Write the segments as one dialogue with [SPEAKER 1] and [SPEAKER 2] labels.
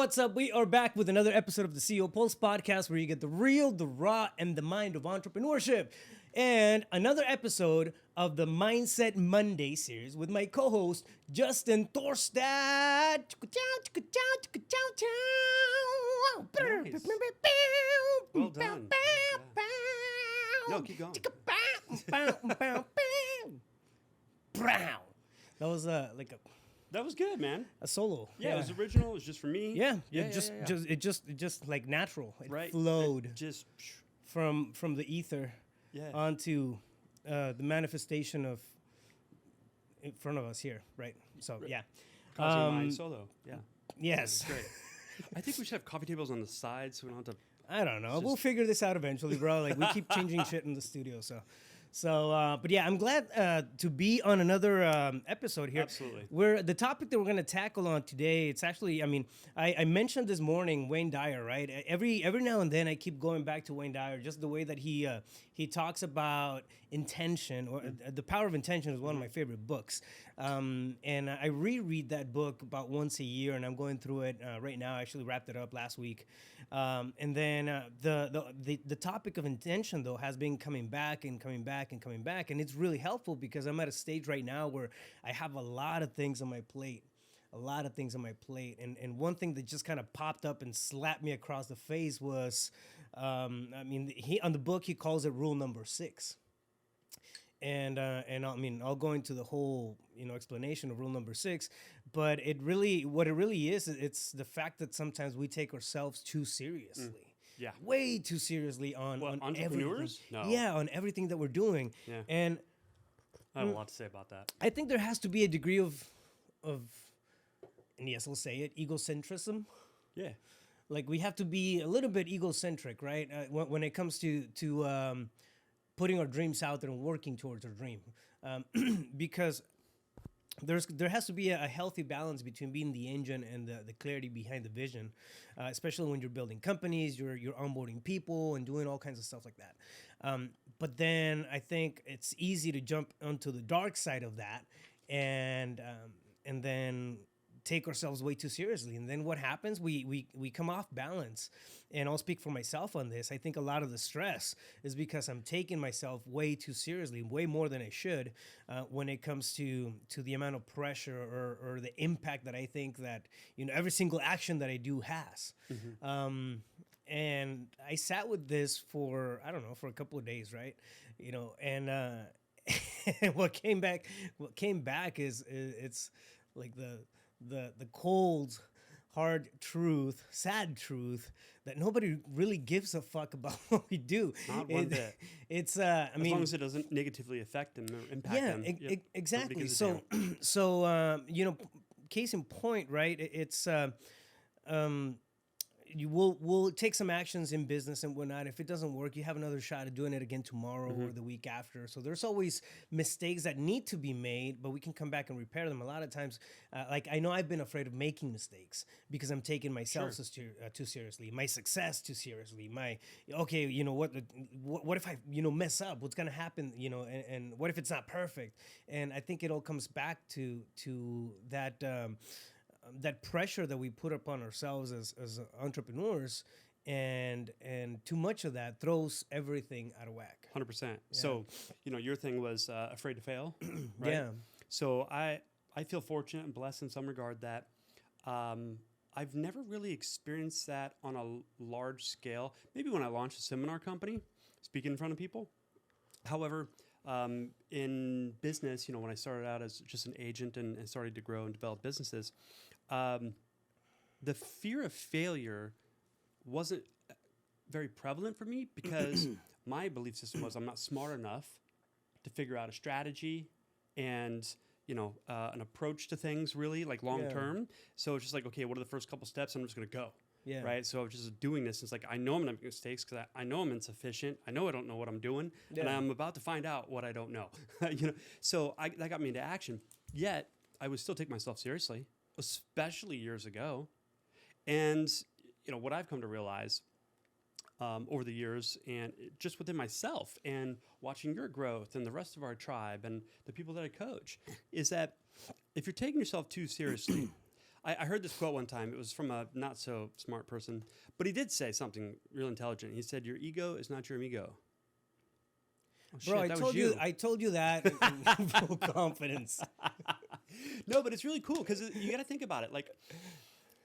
[SPEAKER 1] What's up? We are back with another episode of the CEO Pulse podcast where you get the real, the raw, and the mind of entrepreneurship. And another episode of the Mindset Monday series with my co-host, Justin Thorstad.
[SPEAKER 2] Nice. Well done. No, keep going.
[SPEAKER 1] That was like
[SPEAKER 2] That was good, man.
[SPEAKER 1] a solo.
[SPEAKER 2] Yeah, it was original. It was just for me.
[SPEAKER 1] Yeah,
[SPEAKER 2] Yeah,
[SPEAKER 1] it just like natural. It
[SPEAKER 2] right.
[SPEAKER 1] flowed
[SPEAKER 2] It just
[SPEAKER 1] from the ether
[SPEAKER 2] yeah.
[SPEAKER 1] onto the manifestation of in front of us here, right? So yeah,
[SPEAKER 2] Causing my solo. Yeah.
[SPEAKER 1] yes.
[SPEAKER 2] Great. I think we should have coffee tables on the side so we don't have to.
[SPEAKER 1] I don't know. We'll figure this out eventually, bro. Like we keep changing shit in the studio, so, but yeah, I'm glad to be on another episode here.
[SPEAKER 2] Absolutely.
[SPEAKER 1] Where the topic that we're going to tackle on today, it's actually, I mean, I mentioned this morning Wayne Dyer, right? Every now and then I keep going back to Wayne Dyer, just the way that he talks about intention, or The Power of Intention is one of my favorite books. And I reread that book about once a year, and I'm going through it right now. I actually wrapped it up last week. And then the topic of intention, though, has been coming back, and it's really helpful because I'm at a stage right now where I have a lot of things on my plate. And one thing that just kind of popped up and slapped me across the face was, on the book, he calls it rule number 6. And I mean, I'll go into the whole, explanation of rule number 6, but what it really is, it's the fact that sometimes we take ourselves too seriously.
[SPEAKER 2] Yeah.
[SPEAKER 1] Way too seriously on
[SPEAKER 2] entrepreneurs?
[SPEAKER 1] everything.
[SPEAKER 2] No.
[SPEAKER 1] Yeah, on everything that we're doing.
[SPEAKER 2] Yeah.
[SPEAKER 1] And
[SPEAKER 2] I have a lot to say about that.
[SPEAKER 1] I think there has to be a degree of and yes, I'll say it, egocentrism.
[SPEAKER 2] Yeah.
[SPEAKER 1] Like we have to be a little bit egocentric, right? When it comes to putting our dreams out there and working towards our dream, because there has to be a healthy balance between being the engine and the clarity behind the vision, especially when you're building companies, you're onboarding people and doing all kinds of stuff like that. But then I think it's easy to jump onto the dark side of that and then take ourselves way too seriously. And then what happens? We come off balance. And I'll speak for myself on this. I think a lot of the stress is because I'm taking myself way too seriously, way more than I should, when it comes to the amount of pressure or the impact that I think that, every single action that I do has. Mm-hmm. And I sat with this for a couple of days, right? And what came back is it's like the cold, hard truth, sad truth that nobody really gives a fuck about what we do.
[SPEAKER 2] Not one bit.
[SPEAKER 1] It's
[SPEAKER 2] as long as it doesn't negatively affect them or impact them.
[SPEAKER 1] Yeah, exactly. So case in point, right? It's we'll take some actions in business and whatnot. If it doesn't work, you have another shot at doing it again tomorrow or the week after. So there's always mistakes that need to be made, but we can come back and repair them. A lot of times, like I know I've been afraid of making mistakes because I'm taking myself too seriously, my success too seriously. What if I mess up? What's gonna happen? And what if it's not perfect? And I think it all comes back to that. That pressure that we put upon ourselves as entrepreneurs, and too much of that throws everything out of whack.
[SPEAKER 2] 100%. Yeah. So, your thing was afraid to fail, right?
[SPEAKER 1] Yeah.
[SPEAKER 2] So I feel fortunate and blessed in some regard that I've never really experienced that on a large scale. Maybe when I launched a seminar company, speaking in front of people. However, in business, when I started out as just an agent and started to grow and develop businesses, the fear of failure wasn't very prevalent for me because my belief system was I'm not smart enough to figure out a strategy and an approach to things really like long term. So it's just like, okay, what are the first couple steps? I'm just going to go.
[SPEAKER 1] Yeah.
[SPEAKER 2] Right. So I was just doing this. It's like, I know I'm going to make mistakes because I know I'm insufficient. I know I don't know what I'm doing. Yeah. And I'm about to find out what I don't know. So that got me into action. Yet I would still take myself seriously, especially years ago. And, what I've come to realize over the years and just within myself and watching your growth and the rest of our tribe and the people that I coach is that if you're taking yourself too seriously, I heard this quote one time. It was from a not so smart person, but he did say something real intelligent. He said, "Your ego is not your amigo." Oh,
[SPEAKER 1] Bro,
[SPEAKER 2] shit, that was you.
[SPEAKER 1] I told you that in full confidence.
[SPEAKER 2] No, but it's really cool because you got to think about it. Like,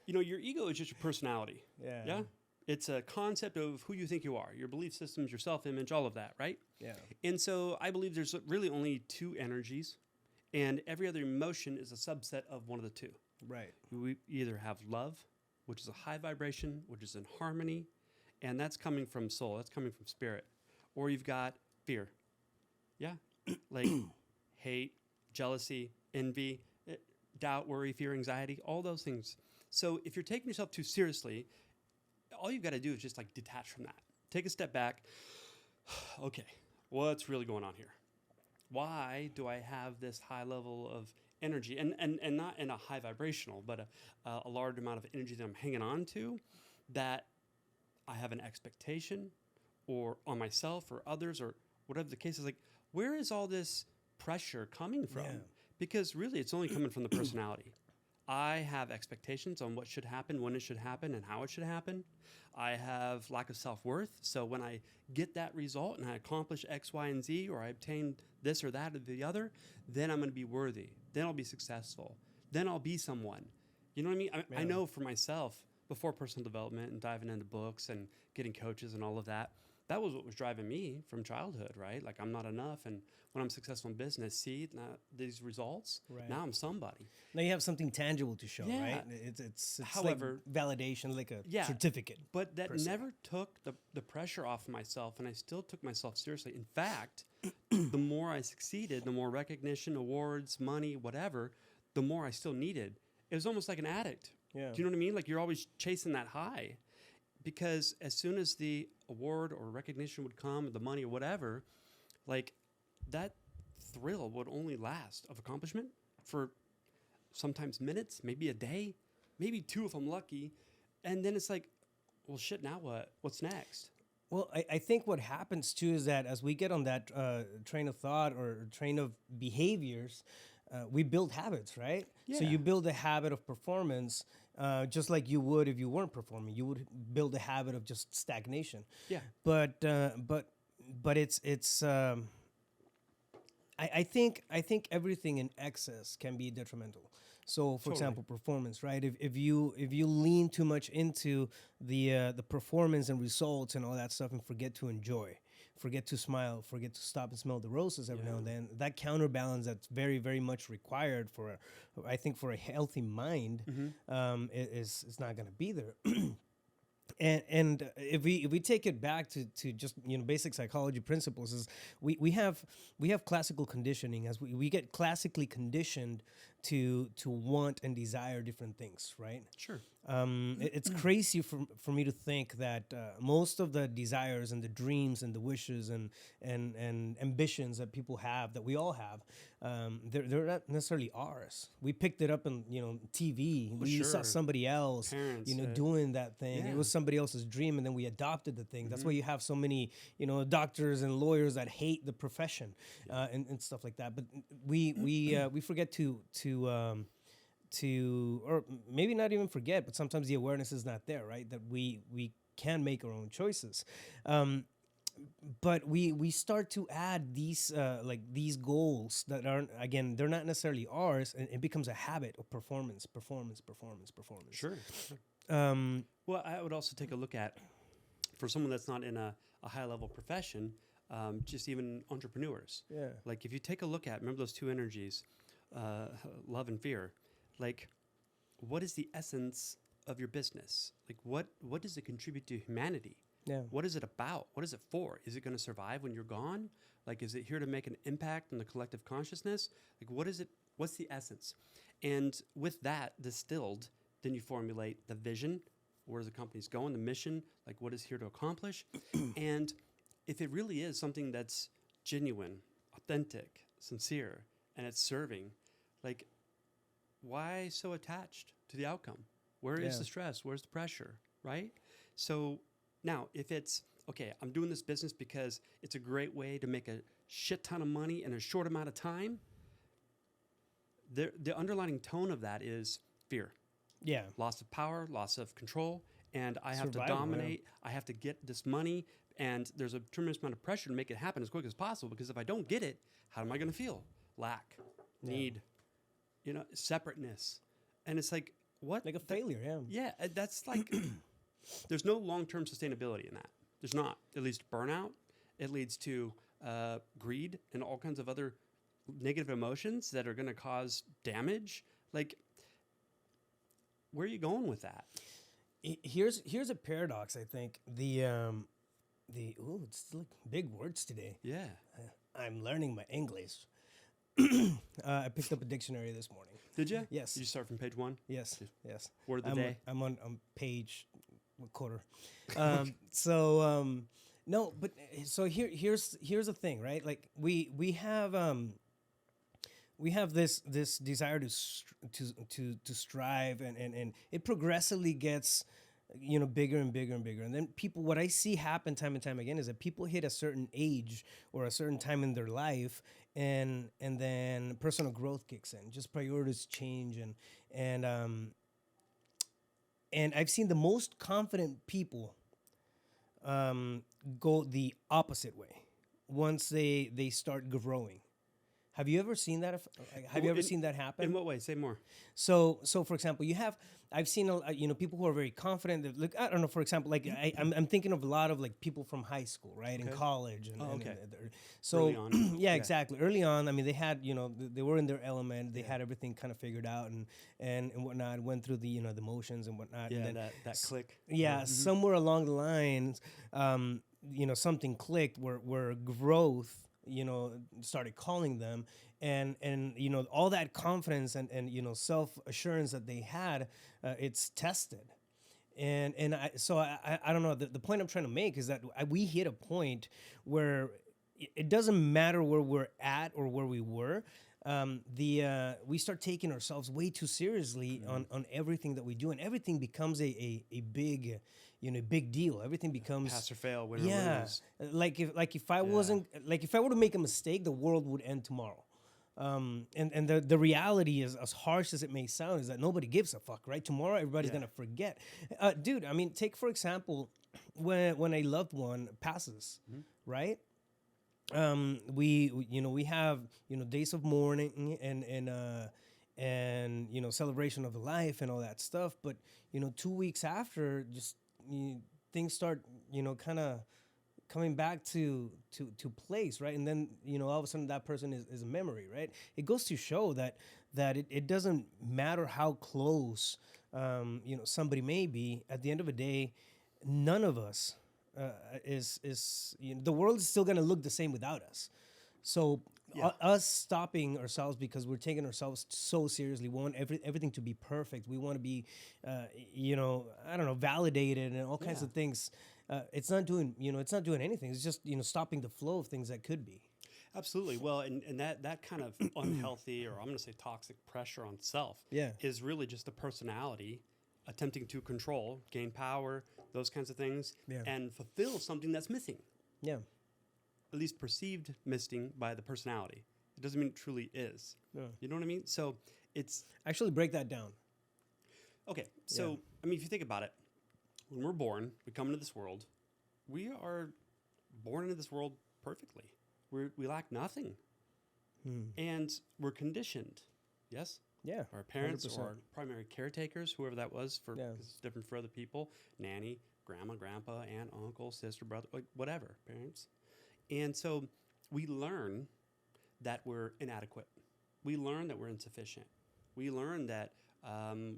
[SPEAKER 2] your ego is just your personality.
[SPEAKER 1] Yeah.
[SPEAKER 2] Yeah. It's a concept of who you think you are, your belief systems, your self-image, all of that, right?
[SPEAKER 1] Yeah.
[SPEAKER 2] And so I believe there's really only two energies, and every other emotion is a subset of one of the two.
[SPEAKER 1] Right.
[SPEAKER 2] We either have love, which is a high vibration, which is in harmony, and that's coming from soul, that's coming from spirit. Or you've got fear. Yeah. Like hate, jealousy, envy, doubt, worry, fear, anxiety, all those things. So if you're taking yourself too seriously, all you've got to do is just like detach from that. Take a step back. Okay, what's really going on here? Why do I have this high level of energy? And not in a high vibrational, but a large amount of energy that I'm hanging on to, that I have an expectation or on myself or others or whatever the case is. Like, where is all this pressure coming from?
[SPEAKER 1] Yeah.
[SPEAKER 2] Because really it's only coming from the personality. I have expectations on what should happen, when it should happen, and how it should happen. I have lack of self-worth. So when I get that result and I accomplish X, Y, and Z, or I obtain this or that or the other, then I'm going to be worthy. Then I'll be successful. Then I'll be someone. You know what I mean? I know for myself, before personal development and diving into books and getting coaches and all of that, that was what was driving me from childhood, right? Like, I'm not enough. And when I'm successful in business, see these results,
[SPEAKER 1] Right.
[SPEAKER 2] now I'm somebody.
[SPEAKER 1] Now you have something tangible to show,
[SPEAKER 2] Yeah.
[SPEAKER 1] right? It's
[SPEAKER 2] However,
[SPEAKER 1] like validation, like a
[SPEAKER 2] yeah,
[SPEAKER 1] certificate.
[SPEAKER 2] But that
[SPEAKER 1] per se.
[SPEAKER 2] never took the pressure off of myself, and I still took myself seriously. In fact, the more I succeeded, the more recognition, awards, money, whatever, the more I still needed. It was almost like an addict.
[SPEAKER 1] Yeah.
[SPEAKER 2] Do you know what I mean? Like, you're always chasing that high. Because as soon as the award or recognition would come, or the money or whatever, like, that thrill would only last of accomplishment for sometimes minutes, maybe a day, maybe two if I'm lucky. And then it's like, well, shit, now what? What's next?
[SPEAKER 1] Well, I think what happens too is that as we get on that train of thought or train of behaviors, we build habits, right? So
[SPEAKER 2] Yeah.
[SPEAKER 1] you build a habit of performance, just like you would if you weren't performing. You would build a habit of just stagnation.
[SPEAKER 2] Yeah.
[SPEAKER 1] But it's. I think everything in excess can be detrimental. So, for
[SPEAKER 2] Totally.
[SPEAKER 1] example, performance, right? If you lean too much into the performance and results and all that stuff, and forget to enjoy, forget to smile, forget to stop and smell the roses every now and then, that counterbalance that's very, very much required for, I think, for a healthy mind, is not going to be there. And if we take it back to just basic psychology principles, is we have classical conditioning, as we get classically conditioned to want and desire different things, right?
[SPEAKER 2] Sure.
[SPEAKER 1] It's crazy for me to think that most of the desires and the dreams and the wishes and ambitions that people have, that we all have, they're not necessarily ours. We picked it up on TV. We saw
[SPEAKER 2] sure.
[SPEAKER 1] somebody else
[SPEAKER 2] Parents,
[SPEAKER 1] doing that thing.
[SPEAKER 2] yeah.
[SPEAKER 1] It was somebody else's dream, and then we adopted the thing. That's why you have so many doctors and lawyers that hate the profession and stuff like that. But we forget to or maybe not even forget, but sometimes the awareness is not there, right? That we can make our own choices. But we start to add these these goals that aren't, again, they're not necessarily ours, and it becomes a habit of performance.
[SPEAKER 2] Sure. Well, I would also take a look at, for someone that's not in a high level profession, just even entrepreneurs.
[SPEAKER 1] Yeah.
[SPEAKER 2] Like, if you take a look at, remember those two energies, love and fear, like, what is the essence of your business? Like, what does it contribute to humanity?
[SPEAKER 1] Yeah.
[SPEAKER 2] What is it about? What is it for? Is it going to survive when you're gone? Like, is it here to make an impact on the collective consciousness? Like, what is it? What's the essence? And with that distilled, then you formulate the vision. Where the company's going, the mission, like, what is here to accomplish? And if it really is something that's genuine, authentic, sincere, and it's serving, like, why so attached to the outcome? Where is the stress? Where's the pressure, right? So now, if it's, okay, I'm doing this business because it's a great way to make a shit ton of money in a short amount of time, the underlying tone of that is fear.
[SPEAKER 1] Yeah.
[SPEAKER 2] Loss of power, loss of control, and I have to
[SPEAKER 1] Survival, yeah.
[SPEAKER 2] dominate. I have to get this money, and there's a tremendous amount of pressure to make it happen as quick as possible, because if I don't get it, how am I going to feel? Lack, need, separateness. And it's like, what?
[SPEAKER 1] Like a failure, yeah.
[SPEAKER 2] Yeah, that's like, there's no long-term sustainability in that. There's not. It leads to burnout. It leads to greed and all kinds of other negative emotions that are going to cause damage. Like, where are you going with that?
[SPEAKER 1] Here's a paradox. I think it's like big words today.
[SPEAKER 2] Yeah.
[SPEAKER 1] I'm learning my English. I picked up a dictionary this morning.
[SPEAKER 2] Did you?
[SPEAKER 1] Yes.
[SPEAKER 2] Did you start from page 1?
[SPEAKER 1] Yes.
[SPEAKER 2] Word of the day?
[SPEAKER 1] I'm on page quarter. No, but so here's the thing, right? Like we have this desire to strive, and it progressively gets bigger and bigger and bigger. And then what I see happen time and time again is that people hit a certain age or a certain time in their life, and then personal growth kicks in. Just priorities change, and I've seen the most confident people go the opposite way once they start growing. Have you ever seen that? Have you ever seen that happen?
[SPEAKER 2] In what way? Say more.
[SPEAKER 1] So for example, I've seen people who are very confident. That, like, I don't know. For example, like I'm thinking of a lot of like people from high school, right, and college, and so
[SPEAKER 2] early on.
[SPEAKER 1] yeah, exactly. Early on, I mean, they had they were in their element. They had everything kind of figured out and whatnot. Went through the the motions and whatnot.
[SPEAKER 2] Yeah,
[SPEAKER 1] and then,
[SPEAKER 2] that click.
[SPEAKER 1] Yeah, somewhere along the lines, something clicked where growth started calling them, and all that confidence and self-assurance that they had, it's tested. And I don't know, the point I'm trying to make is that we hit a point where it doesn't matter where we're at or where we were. We start taking ourselves way too seriously on everything that we do, and everything becomes a big big deal. Everything becomes
[SPEAKER 2] pass or fail, win or lose.
[SPEAKER 1] Like if I wasn't, like if I were to make a mistake, the world would end tomorrow. And the reality is, as harsh as it may sound, is that nobody gives a fuck, right? Tomorrow everybody's gonna forget. Dude, I mean, take for example when a loved one passes, right? We have days of mourning and celebration of life and all that stuff, but 2 weeks after, just things start kind of coming back to place, right? And then all of a sudden that person is a memory, right? It goes to show that it doesn't matter how close somebody may be. At the end of the day, none of us the world is still going to look the same without us. So us stopping ourselves because we're taking ourselves so seriously, we want everything to be perfect. We want to be, I don't know, validated and all kinds of things. It's not doing anything. It's just, stopping the flow of things that could be.
[SPEAKER 2] Absolutely. Well, and that kind of unhealthy, or I'm going to say toxic pressure on self is really just the personality attempting to control, gain power, those kinds of things, and fulfill something that's missing. Yeah. At least perceived missing by the personality. It doesn't mean it truly is. Yeah. You know what I mean? So it's...
[SPEAKER 1] Actually, break that down.
[SPEAKER 2] Okay. So, I mean, if you think about it, when we're born, we come into this world, we are born into this world perfectly. We lack nothing. And we're conditioned. Yes? Yeah. Our parents 100%. Or our primary caretakers, whoever that was, for it's different for other people. Nanny, grandma, grandpa, aunt, uncle, sister, brother, whatever, parents. And so we learn that we're inadequate. We learn that we're insufficient. We learn that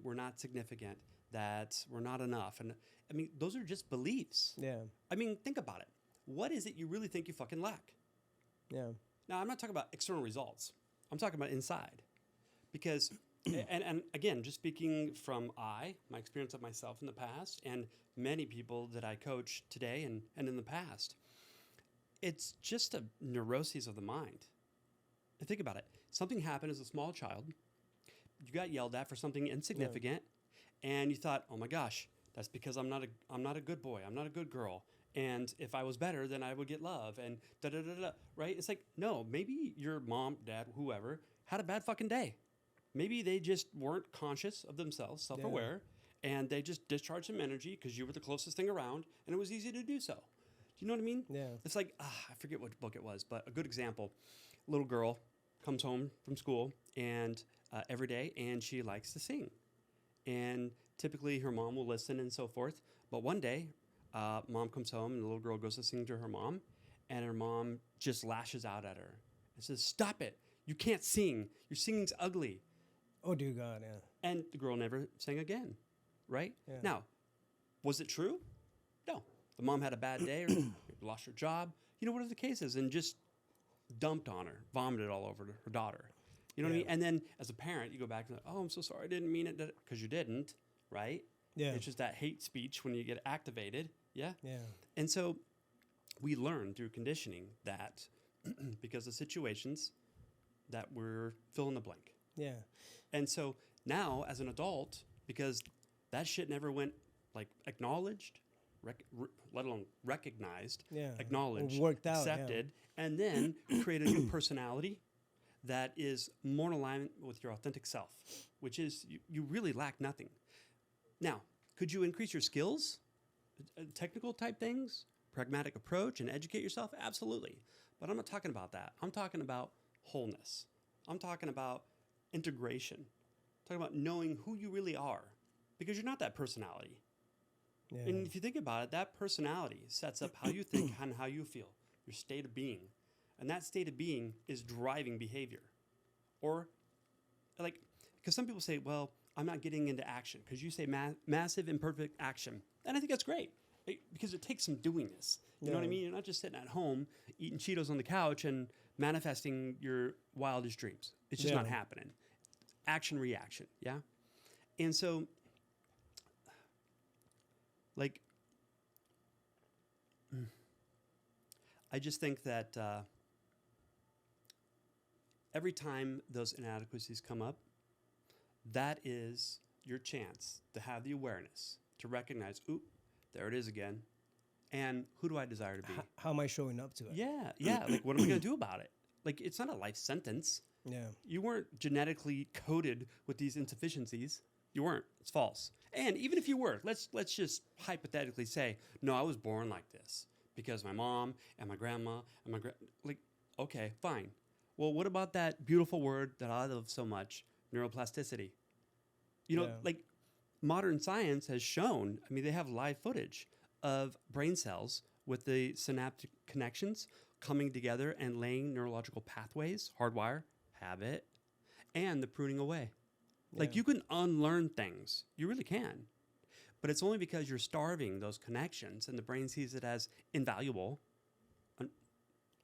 [SPEAKER 2] we're not significant, that we're not enough. And I mean, those are just beliefs. Yeah. I mean, think about it. What is it you really think you fucking lack? Yeah. Now, I'm not talking about external results. I'm talking about inside. Because, and again, just speaking from my experience of myself in the past, and many people that I coach today and in the past, it's just a neuroses of the mind. And think about it. Something happened as a small child. You got yelled at for something insignificant, and you thought, "Oh my gosh, that's because I'm not a good boy. I'm not a good girl. And if I was better, then I would get love." And da da da da. Right? It's like, no, maybe your mom, dad, whoever had a bad fucking day. Maybe they just weren't conscious of themselves, self-aware, and they just discharged some energy because you were the closest thing around, and it was easy to do so. Do you know what I mean?
[SPEAKER 1] Yeah.
[SPEAKER 2] It's like, I forget what book it was, but a good example. Little girl comes home from school and every day, and she likes to sing. And typically her mom will listen and so forth. But one day, mom comes home, and the little girl goes to sing to her mom, and her mom just lashes out at her and says, "Stop it. You can't sing. Your singing's ugly."
[SPEAKER 1] Oh, dear God, yeah.
[SPEAKER 2] And the girl never sang again, right?
[SPEAKER 1] Yeah.
[SPEAKER 2] Now, was it true? No. The mom had a bad day or lost her job, whatever the case is, and just dumped on her, vomited all over her daughter. You know what I mean? And then as a parent, you go back and oh, I'm so sorry, I didn't mean it, because you didn't, right?
[SPEAKER 1] Yeah.
[SPEAKER 2] It's just that hate speech when you get activated, yeah?
[SPEAKER 1] Yeah.
[SPEAKER 2] And so we learn through conditioning that because of situations that we're fill in the blank.
[SPEAKER 1] Yeah.
[SPEAKER 2] And so now, as an adult, because that shit never went like acknowledged, let alone recognized, acknowledged,
[SPEAKER 1] worked out,
[SPEAKER 2] accepted, and then create a new personality that is more in alignment with your authentic self, which is you really lack nothing. Now, could you increase your skills, technical type things, pragmatic approach, and educate yourself? Absolutely. But I'm not talking about that. I'm talking about wholeness. I'm talking about integration. I'm talking about knowing who you really are, because you're not that personality.
[SPEAKER 1] Yeah.
[SPEAKER 2] And if you think about it, that personality sets up how you think and how you feel, your state of being. And that state of being is driving behavior. Or, like, because some people say, well, I'm not getting into action, because you say massive imperfect action. And I think that's great, because it takes some doing this. You know what I mean? You're not just sitting at home eating Cheetos on the couch and manifesting your wildest dreams. It's just not happening. Action, reaction, yeah? And so, like, I just think that every time those inadequacies come up, that is your chance to have the awareness to recognize, oop, there it is again. And who do I desire to be?
[SPEAKER 1] How am I showing up to it?
[SPEAKER 2] Yeah. Like, what am I going to do about it? Like, it's not a life sentence.
[SPEAKER 1] Yeah.
[SPEAKER 2] You weren't genetically coded with these insufficiencies. You weren't. It's false. And even if you were, let's just hypothetically say, no, I was born like this because my mom and my grandma and okay, fine. Well, what about that beautiful word that I love so much, neuroplasticity? Like, modern science has shown, I mean, they have live footage of brain cells with the synaptic connections coming together and laying neurological pathways, hardwire, habit, and the pruning away. Like, you can unlearn things. You really can. But it's only because you're starving those connections and the brain sees it as invaluable,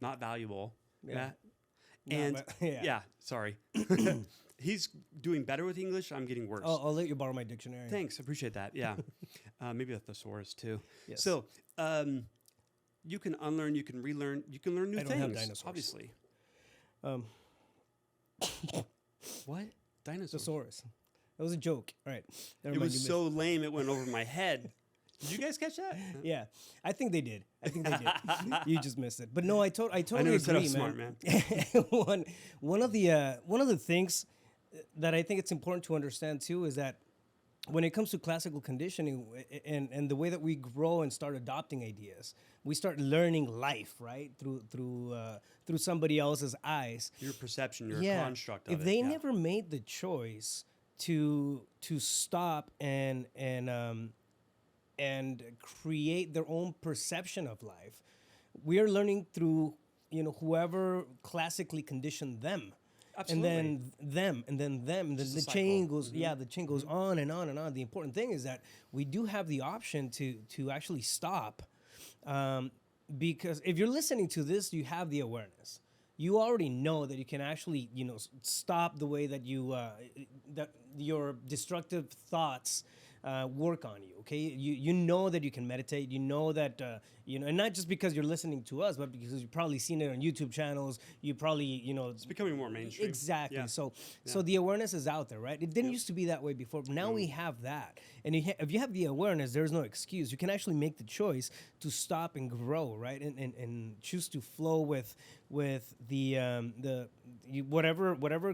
[SPEAKER 2] not valuable.
[SPEAKER 1] Yeah.
[SPEAKER 2] Sorry. He's doing better with English. I'm getting worse.
[SPEAKER 1] I'll let you borrow my dictionary.
[SPEAKER 2] Thanks. Appreciate that. Yeah. Maybe a thesaurus too.
[SPEAKER 1] Yes.
[SPEAKER 2] So you can unlearn, you can relearn, you can learn new
[SPEAKER 1] I don't
[SPEAKER 2] things.
[SPEAKER 1] have dinosaurs.
[SPEAKER 2] Obviously. What? Dinosaurs?
[SPEAKER 1] Thesaurus. That was a joke. All right. Never
[SPEAKER 2] It
[SPEAKER 1] mind,
[SPEAKER 2] was
[SPEAKER 1] you
[SPEAKER 2] so lame it went over my head. Did you guys catch that?
[SPEAKER 1] Yeah, I think they did. You just missed it. But no, I totally
[SPEAKER 2] never said I
[SPEAKER 1] agree,
[SPEAKER 2] was
[SPEAKER 1] man.
[SPEAKER 2] smart, man.
[SPEAKER 1] one of the things that I think it's important to understand too is that when it comes to classical conditioning and the way that we grow and start adopting ideas, we start learning life, right, through somebody else's eyes.
[SPEAKER 2] Your perception, your construct of
[SPEAKER 1] if
[SPEAKER 2] it.
[SPEAKER 1] they never made the choice to stop and create their own perception of life, we are learning through whoever classically conditioned them.
[SPEAKER 2] Absolutely.
[SPEAKER 1] And then them, and then the chain goes. Yeah, the chain goes on and on and on. The important thing is that we do have the option to actually stop, because if you're listening to this, you have the awareness. You already know that you can actually stop the way that you that your destructive thoughts work on you. Okay, you know that you can meditate. You know that and not just because you're listening to us, but because you've probably seen it on YouTube channels. You probably
[SPEAKER 2] It's becoming more mainstream.
[SPEAKER 1] exactly.
[SPEAKER 2] Yeah.
[SPEAKER 1] So the awareness is out there, right? It didn't used to be that way before. But now we have that, and if you have the awareness, there's no excuse. You can actually make the choice to stop and grow, right? And choose to flow with whatever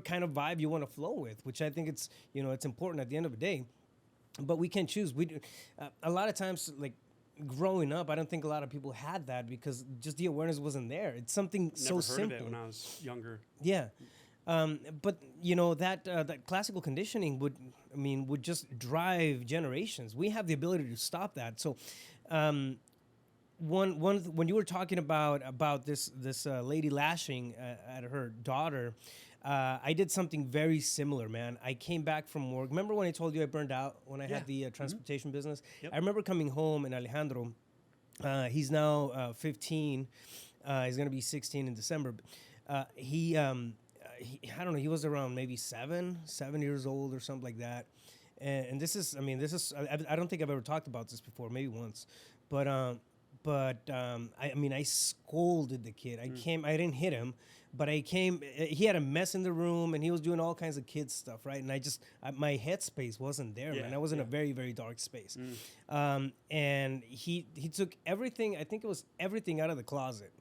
[SPEAKER 1] kind of vibe you want to flow with, which I think it's important at the end of the day. But we can choose. A lot of times, like growing up, I don't think a lot of people had that because just the awareness wasn't there. It's something so
[SPEAKER 2] Never heard
[SPEAKER 1] simple.
[SPEAKER 2] of it when I was younger.
[SPEAKER 1] Yeah. But that classical conditioning would just drive generations. We have the ability to stop that. So, when you were talking about this lady lashing at her daughter, I did something very similar, man. I came back from work. Remember when I told you I burned out when I had the transportation business?
[SPEAKER 2] Yep.
[SPEAKER 1] I remember coming home and Alejandro, he's now 15. He's gonna be 16 in December. He I don't know. He was around maybe 7 years old or something like that. And this is I don't think I've ever talked about this before. Maybe once, but I scolded the kid. I didn't hit him, but he had a mess in the room and he was doing all kinds of kid stuff, right? And my headspace wasn't there, man. I was in a very, very dark space. And he took everything, I think it was everything out of the closet.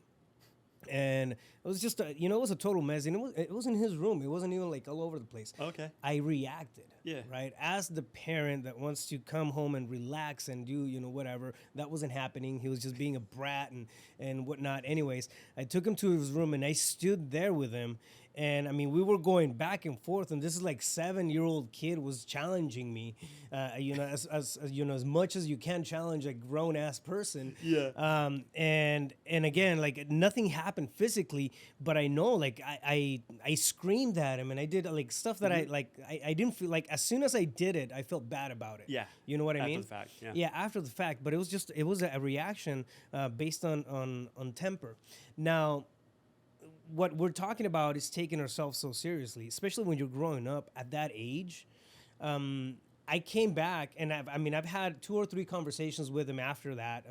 [SPEAKER 1] And it was just it was a total mess, and it was in his room. It wasn't even like all over the place.
[SPEAKER 2] Okay.
[SPEAKER 1] I reacted.
[SPEAKER 2] Yeah.
[SPEAKER 1] Right. As the parent that wants to come home and relax and do whatever, that wasn't happening. He was just being a brat and whatnot. Anyways, I took him to his room and I stood there with him. And we were going back and forth, and this is like 7-year-old kid was challenging me, as much as you can challenge a grown ass person.
[SPEAKER 2] Yeah.
[SPEAKER 1] And again, like nothing happened physically, but I know, like I screamed at him, and I did like stuff that I didn't feel like. As soon as I did it, I felt bad about it.
[SPEAKER 2] Yeah.
[SPEAKER 1] You know what I mean?
[SPEAKER 2] After the fact. Yeah.
[SPEAKER 1] Yeah, after the fact, but it was a reaction based on temper. Now, what we're talking about is taking ourselves so seriously, especially when you're growing up at that age. I came back, and I've had 2 or 3 conversations with him after that.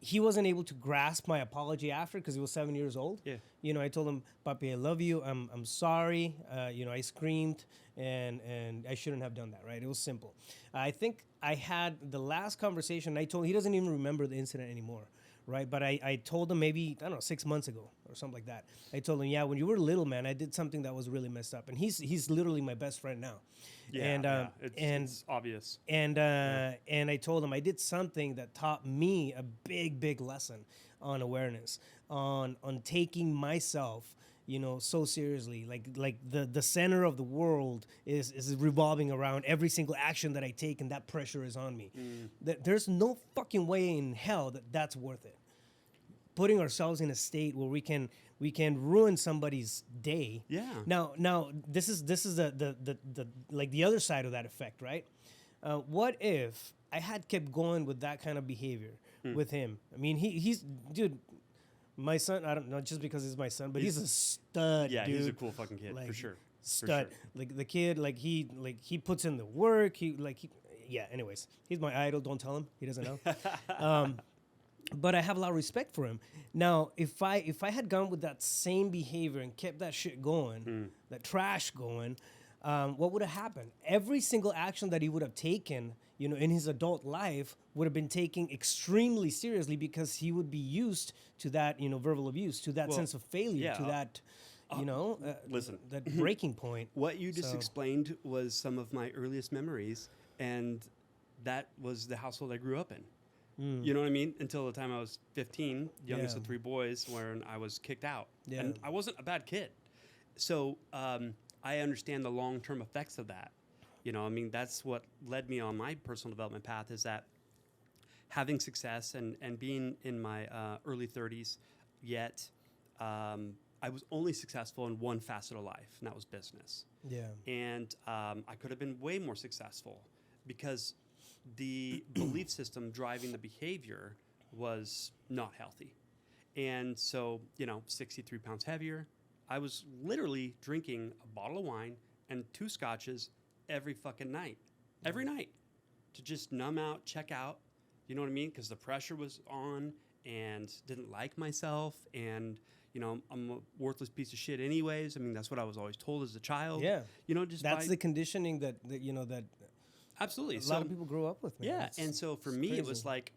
[SPEAKER 1] He wasn't able to grasp my apology after because he was 7 years old.
[SPEAKER 2] Yeah.
[SPEAKER 1] I told him, "Papi, I love you. I'm sorry. I screamed, and I shouldn't have done that." Right? It was simple. I think I had the last conversation. He doesn't even remember the incident anymore. Right, but I told him maybe, I don't know, 6 months ago or something like that. I told him, yeah, when you were little, man, I did something that was really messed up, and he's literally my best friend now.
[SPEAKER 2] Yeah, it's obvious.
[SPEAKER 1] And I told him I did something that taught me a big lesson on awareness, on taking myself, so seriously. Like the center of the world is revolving around every single action that I take, and that pressure is on me. There's no fucking way in hell that's worth it. Putting ourselves in a state where we can ruin somebody's day.
[SPEAKER 2] Yeah.
[SPEAKER 1] Now this is the other side of that effect, right? What if I had kept going with that kind of behavior with him? He's dude. My son, I don't know, just because he's my son, but he's a stud,
[SPEAKER 2] Yeah,
[SPEAKER 1] dude.
[SPEAKER 2] he's a cool fucking kid, for sure.
[SPEAKER 1] Stud. Like the kid, he puts in the work. Anyways, he's my idol. Don't tell him. He doesn't know. But I have a lot of respect for him. Now, if I had gone with that same behavior and kept that shit going, that trash going, what would have happened? Every single action that he would have taken, in his adult life would have been taken extremely seriously because he would be used to that, verbal abuse, to that sense of failure, to that,
[SPEAKER 2] listen,
[SPEAKER 1] that breaking point.
[SPEAKER 2] What you just explained was some of my earliest memories, and that was the household I grew up in. You know what I mean? Until the time I was 15, youngest of 3 boys, when I was kicked out.
[SPEAKER 1] Yeah.
[SPEAKER 2] And I wasn't a bad kid. So I understand the long-term effects of that. That's what led me on my personal development path, is that having success and being in my early 30s, yet I was only successful in one facet of life, and that was business.
[SPEAKER 1] Yeah.
[SPEAKER 2] And I could have been way more successful because the belief system driving the behavior was not healthy. And so, 63 pounds heavier, I was literally drinking a bottle of wine and 2 scotches every fucking night. Every night. to just numb out, check out. You know what I mean? Because the pressure was on and didn't like myself. And, you know, I'm a worthless piece of shit anyways. I mean, that's what I was always told as a child.
[SPEAKER 1] Yeah.
[SPEAKER 2] You know, just
[SPEAKER 1] That's the conditioning that you know, that
[SPEAKER 2] absolutely.
[SPEAKER 1] a lot of people grow up with, man.
[SPEAKER 2] Yeah.
[SPEAKER 1] It's-
[SPEAKER 2] And so for
[SPEAKER 1] it's
[SPEAKER 2] me, it
[SPEAKER 1] crazy.
[SPEAKER 2] was like,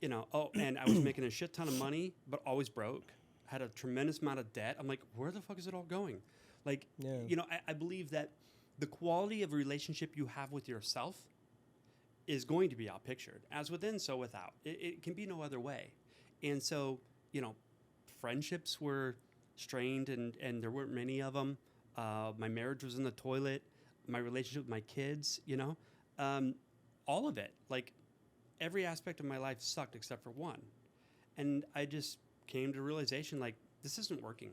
[SPEAKER 2] you know, and I was making a shit ton of money, but always broke. Had a tremendous amount of debt. I'm like, where the fuck is it all going? Like,
[SPEAKER 1] Yeah.
[SPEAKER 2] you know, I believe that the quality of relationship you have with yourself is going to be outpictured. As within, so without. It can be no other way. And so, you know, friendships were strained and there weren't many of them. My marriage was in the toilet. My relationship with my kids, you know, all of it. Like, every aspect of my life sucked except for one. And I just came to realization, like, this isn't working.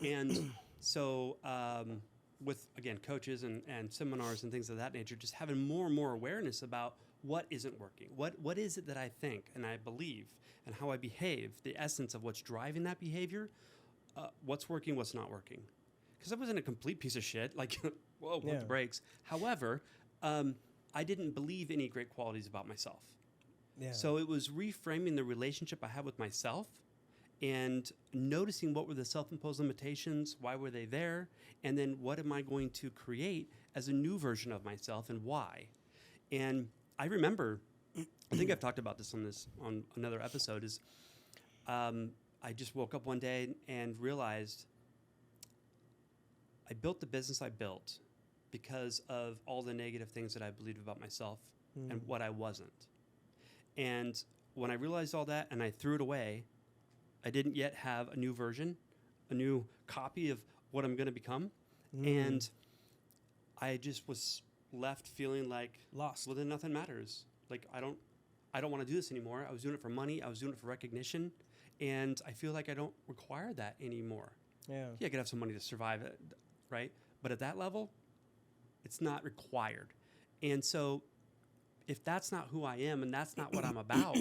[SPEAKER 2] And so with, again, coaches and seminars and things of that nature, just having more and more awareness about what isn't working. What is it that I think and I believe and how I behave, the essence of what's driving that behavior, what's working, what's not working. Because I wasn't a complete piece of shit, like, whoa, pump the brakes. However, I didn't believe any great qualities about myself.
[SPEAKER 1] Yeah.
[SPEAKER 2] So it was reframing the relationship I had with myself and noticing what were the self-imposed limitations, why were they there, and then what am I going to create as a new version of myself and why. And I remember, I think I've talked about this on another episode, is I just woke up one day and realized I built the business I built because of all the negative things that I believed about myself and what I wasn't. And when I realized all that and I threw it away, I didn't yet have a new version, a new copy of what I'm going to become. And I just was left feeling like
[SPEAKER 1] Lost.
[SPEAKER 2] well, then nothing matters. Like, I don't want to do this anymore. I was doing it for money. I was doing it for recognition. And I feel like I don't require that anymore.
[SPEAKER 1] Yeah.
[SPEAKER 2] Yeah, I could have some money to survive it, right? But at that level, it's not required. And so if that's not who I am and that's not what I'm about,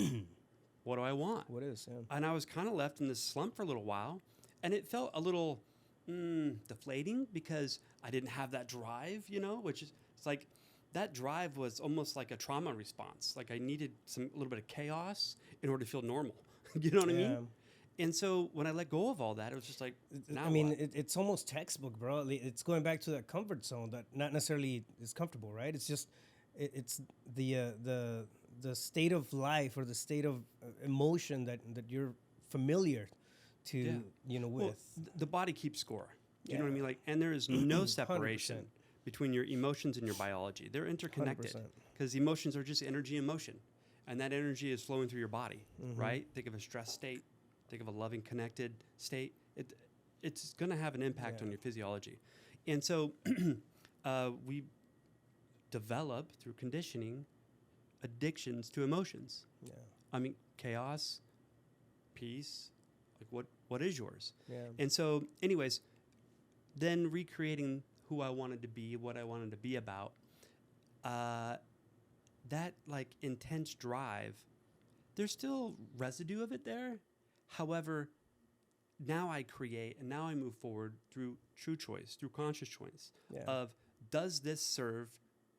[SPEAKER 2] what do I want?
[SPEAKER 1] What is? Yeah.
[SPEAKER 2] And I was kind of left in this slump for a little while. And it felt a little deflating because I didn't have that drive, you know, which is, it's like that drive was almost like a trauma response. Like I needed a little bit of chaos in order to feel normal. You know what I mean? And so when I let go of all that, it was just like, now
[SPEAKER 1] I mean,
[SPEAKER 2] what?
[SPEAKER 1] it's almost textbook, bro. It's going back to that comfort zone that not necessarily is comfortable, right? It's just, it's the state of life or the state of emotion that you're familiar to, you know, with.
[SPEAKER 2] Well, the body keeps score. You know what I mean? Like, and there is no separation
[SPEAKER 1] 100%.
[SPEAKER 2] between your emotions and your biology. They're interconnected
[SPEAKER 1] 100%.
[SPEAKER 2] because emotions are just energy in motion, and that energy is flowing through your body, right? Think of a stress state, think of a loving, connected state. It's going to have an impact on your physiology. And so we develop through conditioning addictions to emotions.
[SPEAKER 1] Yeah.
[SPEAKER 2] I mean, chaos, peace, like what is yours?
[SPEAKER 1] Yeah.
[SPEAKER 2] And so, anyways, then recreating who I wanted to be, what I wanted to be about, that like intense drive, there's still residue of it there. However, now I create and now I move forward through true choice, through conscious choice of, does this serve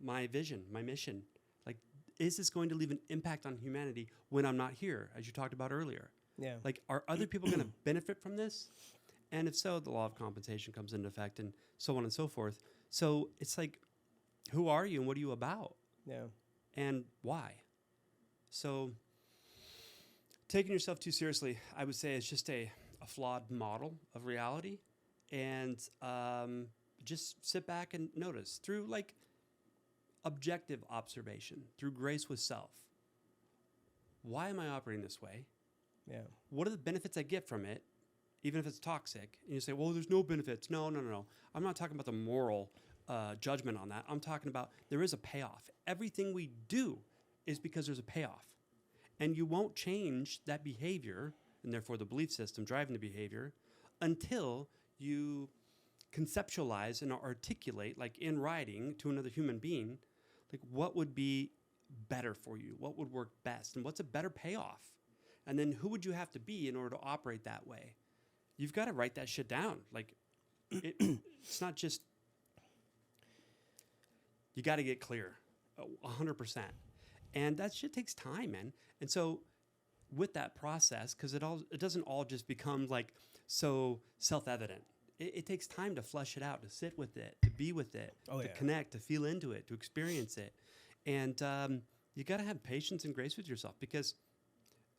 [SPEAKER 2] my vision, my mission? Like, is this going to leave an impact on humanity when I'm not here, as you talked about earlier?
[SPEAKER 1] Yeah.
[SPEAKER 2] Like, are other people going to benefit from this? And if so, the law of compensation comes into effect and so on and so forth. So it's like, who are you and what are you about?
[SPEAKER 1] Yeah.
[SPEAKER 2] And why? So taking yourself too seriously, I would say, is just a flawed model of reality. And just sit back and notice through like objective observation, through grace with self. Why am I operating this way?
[SPEAKER 1] Yeah.
[SPEAKER 2] What are the benefits I get from it, even if it's toxic? And you say, well, there's no benefits. No. I'm not talking about the moral judgment on that. I'm talking about there is a payoff. Everything we do is because there's a payoff. And you won't change that behavior, and therefore the belief system driving the behavior, until you conceptualize and articulate, like in writing to another human being, like what would be better for you, what would work best, and what's a better payoff. And then who would you have to be in order to operate that way? You've got to write that shit down. Like, it's not just, you got to get clear. 100%. And that shit takes time, man. And so with that process, because it doesn't all just become like so self-evident. It takes time to flesh it out, to sit with it, to be with it, to connect, to feel into it, to experience it. And you got to have patience and grace with yourself, because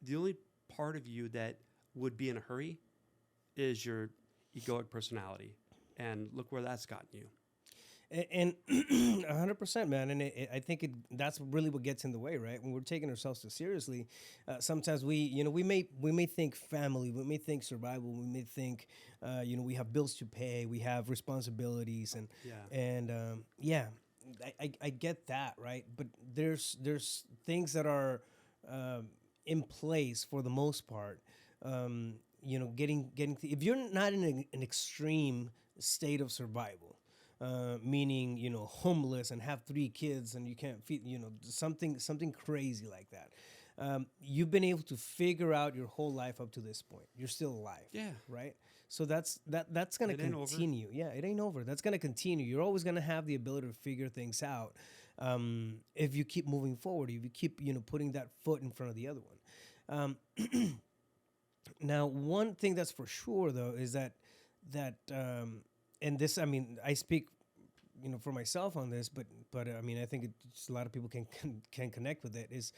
[SPEAKER 2] the only part of you that would be in a hurry is your egoic personality. And look where that's gotten you.
[SPEAKER 1] And 100%, man. And I think that's really what gets in the way, right? When we're taking ourselves too seriously, sometimes we may think family, we may think survival, we may think, we have bills to pay, we have responsibilities, I get that, right? But there's things that are in place for the most part. If you're not in an extreme state of survival, meaning, homeless and have 3 kids and you can't feed, something crazy like that. You've been able to figure out your whole life up to this point. You're still alive.
[SPEAKER 2] Yeah.
[SPEAKER 1] Right. So that's going to continue. Yeah. It ain't over. That's going to continue. You're always going to have the ability to figure things out. If you keep moving forward, if you keep, putting that foot in front of the other one. Now, one thing that's for sure though, is that, and this, I speak, for myself on this, but I think a lot of people can connect with it. Is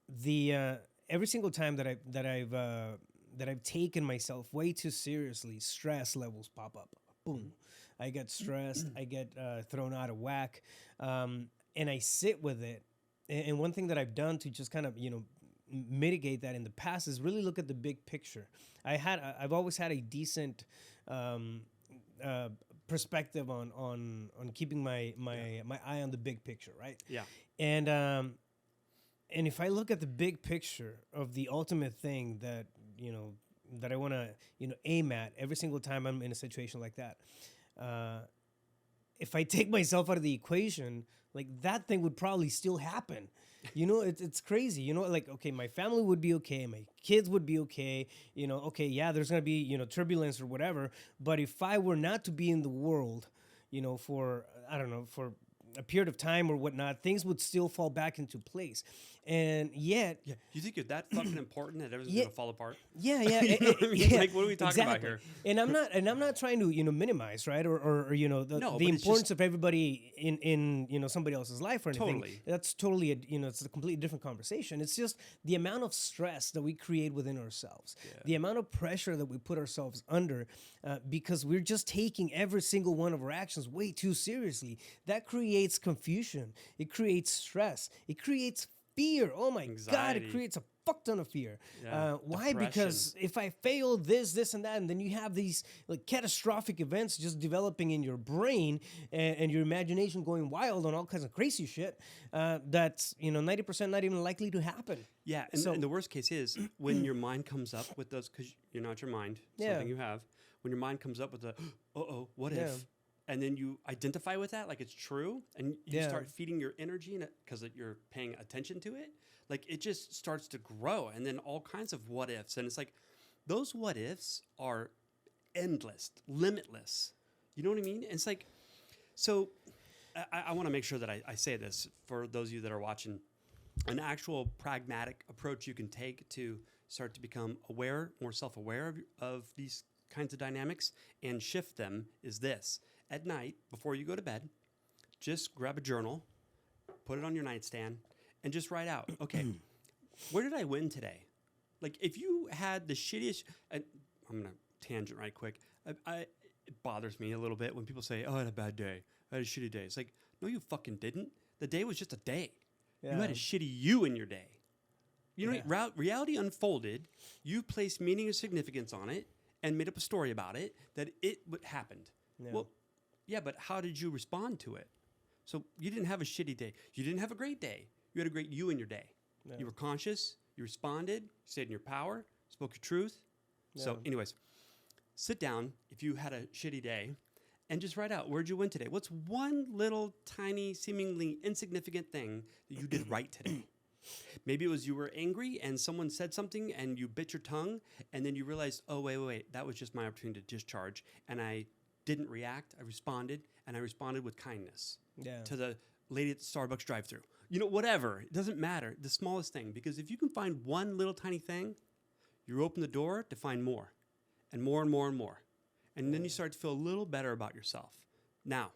[SPEAKER 1] the every single time that I've taken myself way too seriously, stress levels pop up. Boom, I get stressed. I get thrown out of whack, and I sit with it. And one thing that I've done to just kind of mitigate that in the past is really look at the big picture. I've always had a decent perspective on keeping my eye on the big picture, right?
[SPEAKER 2] Yeah.
[SPEAKER 1] And if I look at the big picture of the ultimate thing that that I want to aim at every single time I'm in a situation like that, if I take myself out of the equation, like that thing would probably still happen. It's crazy. Like, okay, my family would be okay. My kids would be okay. Okay, yeah, there's going to be, turbulence or whatever. But if I were not to be in the world, for, I don't know, for a period of time or whatnot, things would still fall back into place. And yet...
[SPEAKER 2] Yeah. You think you're that fucking important that everything's going to fall apart?
[SPEAKER 1] Yeah.
[SPEAKER 2] You know what I mean? Like, what are we talking about here?
[SPEAKER 1] And I'm not trying to, minimize, right? Or the importance of everybody in somebody else's life or anything.
[SPEAKER 2] Totally.
[SPEAKER 1] That's totally, it's a completely different conversation. It's just the amount of stress that we create within ourselves, the amount of pressure that we put ourselves under, because we're just taking every single one of our actions way too seriously. That creates confusion. It creates stress. It creates fear. Oh my God, it creates a fuck ton of fear.
[SPEAKER 2] Yeah,
[SPEAKER 1] why?
[SPEAKER 2] depression.
[SPEAKER 1] Because if I fail this and that, and then you have these like catastrophic events just developing in your brain and your imagination going wild on all kinds of crazy shit, that's 90% not even likely to happen.
[SPEAKER 2] Yeah, and the worst case is when your mind comes up with those, because you're not your mind, something you have. When your mind comes up with the, what if? And then you identify with that like it's true, and you start feeding your energy in it because you're paying attention to it. Like it just starts to grow, and then all kinds of what ifs. And it's like those what ifs are endless, limitless. You know what I mean? And it's like, so I want to make sure that I say this for those of you that are watching. An actual pragmatic approach you can take to start to become aware, more self-aware of these kinds of dynamics and shift them is this. At night, before you go to bed, just grab a journal, put it on your nightstand, and just write out, okay, where did I win today? Like, if you had the shittiest... I'm going to tangent right quick. It bothers me a little bit when people say, I had a bad day. I had a shitty day. It's like, no, you fucking didn't. The day was just a day. Yeah. You had a shitty you in your day. You know, reality unfolded. You placed meaning and significance on it and made up a story about it that it happened. Yeah. Well, yeah, but how did you respond to it? So you didn't have a shitty day. You didn't have a great day. You had a great you in your day. Yeah. You were conscious. You responded. You stayed in your power. Spoke your truth. Yeah. So anyways, sit down if you had a shitty day and just write out, where'd you win today? What's one little tiny, seemingly insignificant thing that you did right today? Maybe it was you were angry and someone said something and you bit your tongue and then you realized, oh, wait, that was just my opportunity to discharge. And I didn't react. I responded, and I responded with kindness to the lady at the Starbucks drive-thru. Whatever. It doesn't matter. The smallest thing. Because if you can find one little tiny thing, you open the door to find more and more and more and more. And then you start to feel a little better about yourself. Now,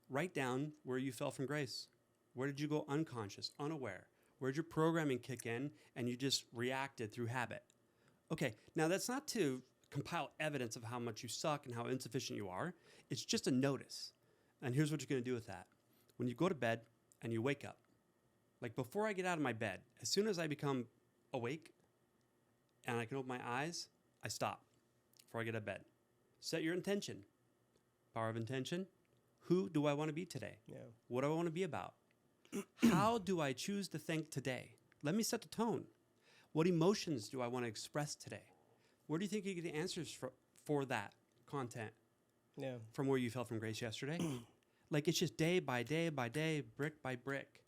[SPEAKER 2] write down where you fell from grace. Where did you go unconscious, unaware? Where did your programming kick in and you just reacted through habit? Okay, now that's not to compile evidence of how much you suck and how insufficient you are. It's just a notice. And here's what you're going to do with that. When you go to bed and you wake up, like before I get out of my bed, as soon as I become awake and I can open my eyes, I stop before I get out of bed. Set your intention. Power of intention. Who do I want to be today?
[SPEAKER 1] Yeah.
[SPEAKER 2] What do I want to be about? How do I choose to think today? Let me set the tone. What emotions do I want to express today? Where do you think you get the answers for that content?
[SPEAKER 1] Yeah.
[SPEAKER 2] From where you fell from grace yesterday? Like it's just day by day by day, brick by brick.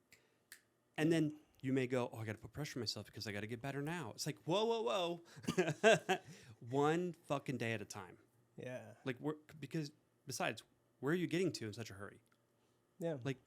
[SPEAKER 2] And then you may go, I got to put pressure on myself because I got to get better now. It's like, whoa. One fucking day at a time.
[SPEAKER 1] Yeah.
[SPEAKER 2] Like, because besides, where are you getting to in such a hurry?
[SPEAKER 1] Yeah.
[SPEAKER 2] Like,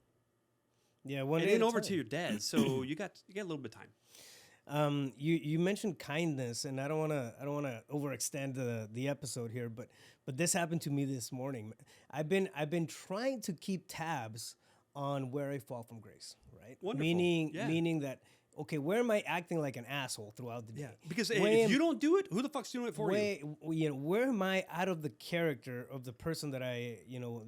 [SPEAKER 1] yeah, one
[SPEAKER 2] it
[SPEAKER 1] day
[SPEAKER 2] ain't
[SPEAKER 1] at a
[SPEAKER 2] over
[SPEAKER 1] time.
[SPEAKER 2] till you're dead. So you got a little bit of time.
[SPEAKER 1] You mentioned kindness, and I don't wanna overextend the episode here, but this happened to me this morning. I've been trying to keep tabs on where I fall from grace, right?
[SPEAKER 2] Wonderful.
[SPEAKER 1] Meaning that, okay, where am I acting like an asshole throughout the day?
[SPEAKER 2] Because if you don't do it, who the fuck's doing it for you?
[SPEAKER 1] Where am I out of the character of the person that I,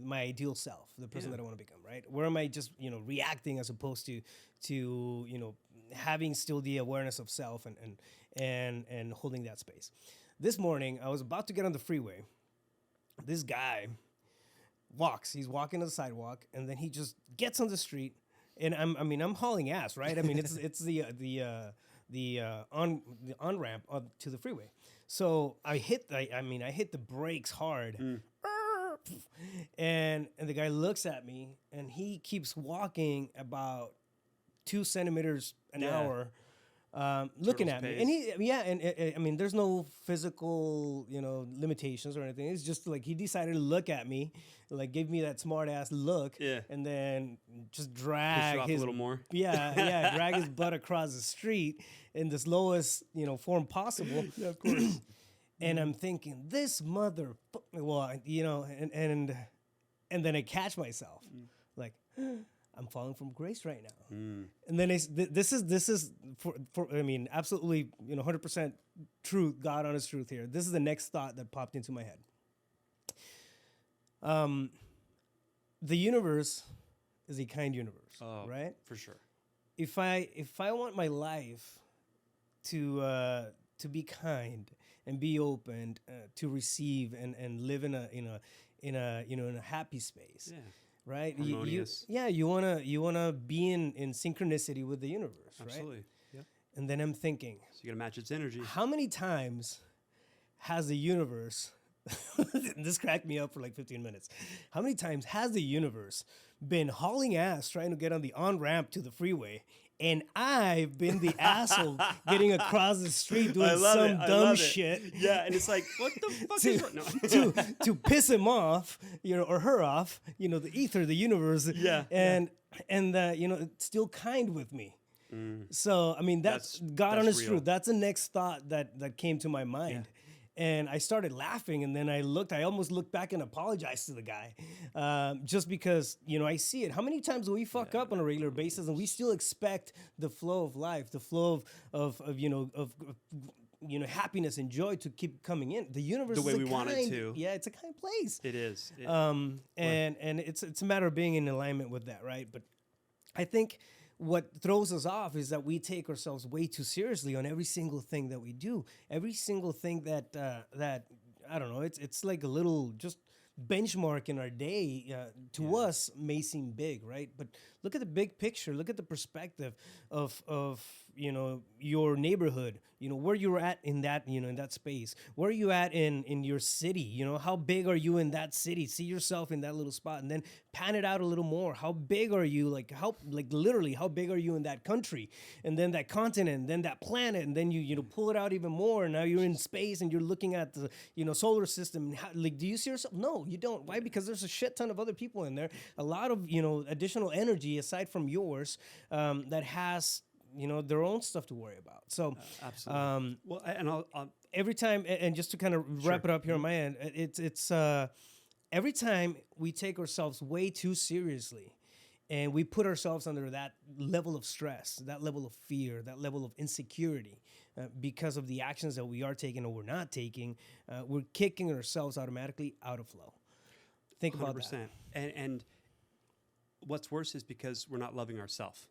[SPEAKER 1] my ideal self, the person that I want to become, right? Where am I just, reacting as opposed to having still the awareness of self and holding that space. This morning, I was about to get on the freeway. This guy he's walking on the sidewalk, and then he just gets on the street, and I'm hauling ass, right? I mean, it's the on ramp to the freeway. So I hit the brakes hard. And the guy looks at me, and he keeps walking about 2 centimeters an hour, looking at me. And there's no physical, limitations or anything. It's just like he decided to look at me, like give me that smart ass look, and then just drag
[SPEAKER 2] off
[SPEAKER 1] his
[SPEAKER 2] a little more.
[SPEAKER 1] drag his butt across the street in the slowest, form possible.
[SPEAKER 2] Yeah, of course.
[SPEAKER 1] And I'm thinking, this and then I catch myself, like, I'm falling from grace right now. And then this is for absolutely, 100% truth, God honest truth here. This is the next thought that popped into my head. The universe is a kind universe, right?
[SPEAKER 2] For sure.
[SPEAKER 1] If I want my life to be kind and be open, to receive and live in a happy space.
[SPEAKER 2] Yeah.
[SPEAKER 1] Right?
[SPEAKER 2] Harmonious.
[SPEAKER 1] You wanna be in synchronicity with the universe, right?
[SPEAKER 2] Absolutely. Yeah.
[SPEAKER 1] And then I'm thinking,
[SPEAKER 2] So you gotta match its energy.
[SPEAKER 1] how many times has the universe this cracked me up for like 15 minutes. How many times has the universe been hauling ass trying to get on the on-ramp to the freeway, and I've been the asshole getting across the street doing some dumb shit?
[SPEAKER 2] Yeah, and it's like, what the fuck is right now?
[SPEAKER 1] to piss him off, or her off, the ether, the universe, and it's still kind with me. So I mean, that's God honest truth. That's the next thought that came to my mind. Yeah. And I started laughing, and then I almost looked back and apologized to the guy, just because, I see it. How many times do we fuck up on a regular basis, and we still expect the flow of life, the flow of happiness and joy to keep coming in? The universe
[SPEAKER 2] the way
[SPEAKER 1] is
[SPEAKER 2] we want it to.
[SPEAKER 1] Yeah, it's a kind place.
[SPEAKER 2] It is.
[SPEAKER 1] And it's a matter of being in alignment with that, right? But I think what throws us off is that we take ourselves way too seriously on every single thing that we do. Every single thing that I don't know, it's like a little just benchmark in our day to us may seem big, right? But look at the big picture. Look at the perspective of your neighborhood, where you're at in that, in that space. Where are you at in your city? How big are you in that city? See yourself in that little spot, and then pan it out a little more. How big are you? Like literally, how big are you in that country? And then that continent, then that planet, and then you pull it out even more. And now you're in space and you're looking at the, solar system. Do you see yourself? No, you don't. Why? Because there's a shit ton of other people in there. A lot of, additional energy aside from yours, that has, their own stuff to worry about. So,
[SPEAKER 2] absolutely. Well, and I'll
[SPEAKER 1] every time, and just to kind of wrap it up here on my end, it's every time we take ourselves way too seriously, and we put ourselves under that level of stress, that level of fear, that level of insecurity, because of the actions that we are taking or we're not taking, we're kicking ourselves automatically out of flow. Think 100%. About that.
[SPEAKER 2] And what's worse is because we're not loving ourselves,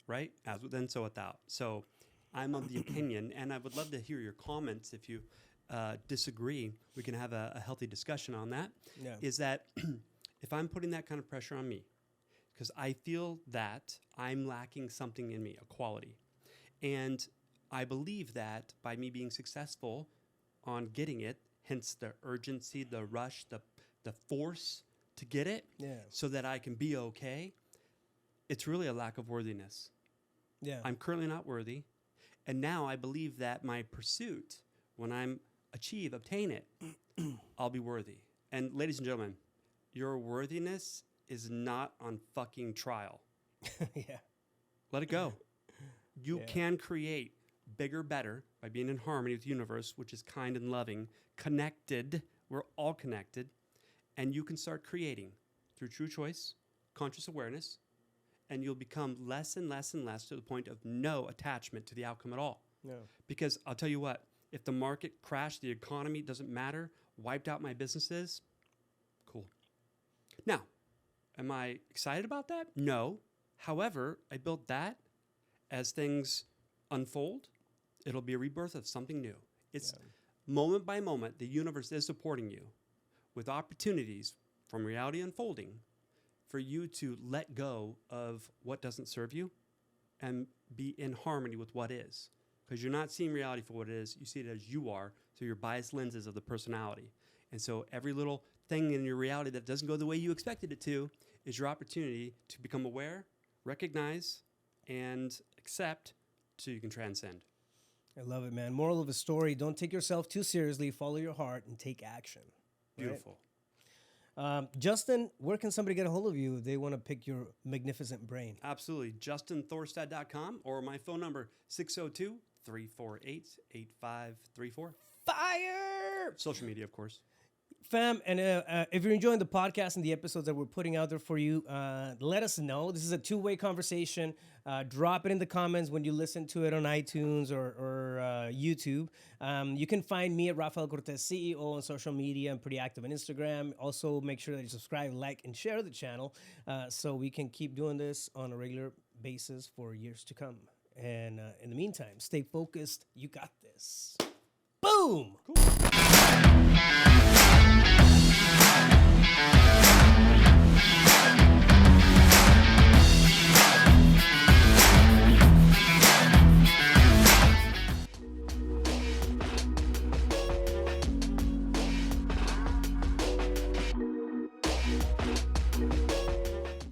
[SPEAKER 2] right? As within, so without. So I'm of the opinion, and I would love to hear your comments if you disagree. We can have a healthy discussion on that.
[SPEAKER 1] Yeah.
[SPEAKER 2] Is that if I'm putting that kind of pressure on me, because I feel that I'm lacking something in me, a quality, and I believe that by me being successful on getting it, hence the urgency, the rush, the force to get it, so that I can be okay, it's really a lack of worthiness.
[SPEAKER 1] Yeah.
[SPEAKER 2] I'm currently not worthy, and now I believe that my pursuit, when I'm obtain it, I'll be worthy. And ladies and gentlemen, your worthiness is not on fucking trial.
[SPEAKER 1] Yeah.
[SPEAKER 2] Let it go. You can create bigger, better by being in harmony with the universe, which is kind and loving, connected. We're all connected. And you can start creating through true choice, conscious awareness, and you'll become less and less and less to the point of no attachment to the outcome at all.
[SPEAKER 1] Yeah.
[SPEAKER 2] Because I'll tell you what, if the market crashed, the economy doesn't matter, wiped out my businesses, cool. Now, am I excited about that? No. However, I built that. As things unfold, it'll be a rebirth of something new. It's moment by moment, the universe is supporting you with opportunities from reality unfolding for you to let go of what doesn't serve you and be in harmony with what is. Because you're not seeing reality for what it is, you see it as you are through your biased lenses of the personality. And so every little thing in your reality that doesn't go the way you expected it to is your opportunity to become aware, recognize, and accept so you can transcend.
[SPEAKER 1] I love it, man. Moral of the story, don't take yourself too seriously, follow your heart, and take action.
[SPEAKER 2] Beautiful.
[SPEAKER 1] Right? Justin, where can somebody get a hold of you if they want to pick your magnificent brain?
[SPEAKER 2] Absolutely. JustinThorstad.com or my phone number, 602-348-8534.
[SPEAKER 1] Fire!
[SPEAKER 2] Social media, of course.
[SPEAKER 1] Fam, and if you're enjoying the podcast and the episodes that we're putting out there for you, let us know. This is a two-way conversation. Drop it in the comments when you listen to it on iTunes or YouTube. You can find me at Rafael Cortez CEO on social media. I'm pretty active on Instagram. Also, make sure that you subscribe, like, and share the channel so we can keep doing this on a regular basis for years to come. And in the meantime, stay focused. You got this. Boom!
[SPEAKER 2] Cool.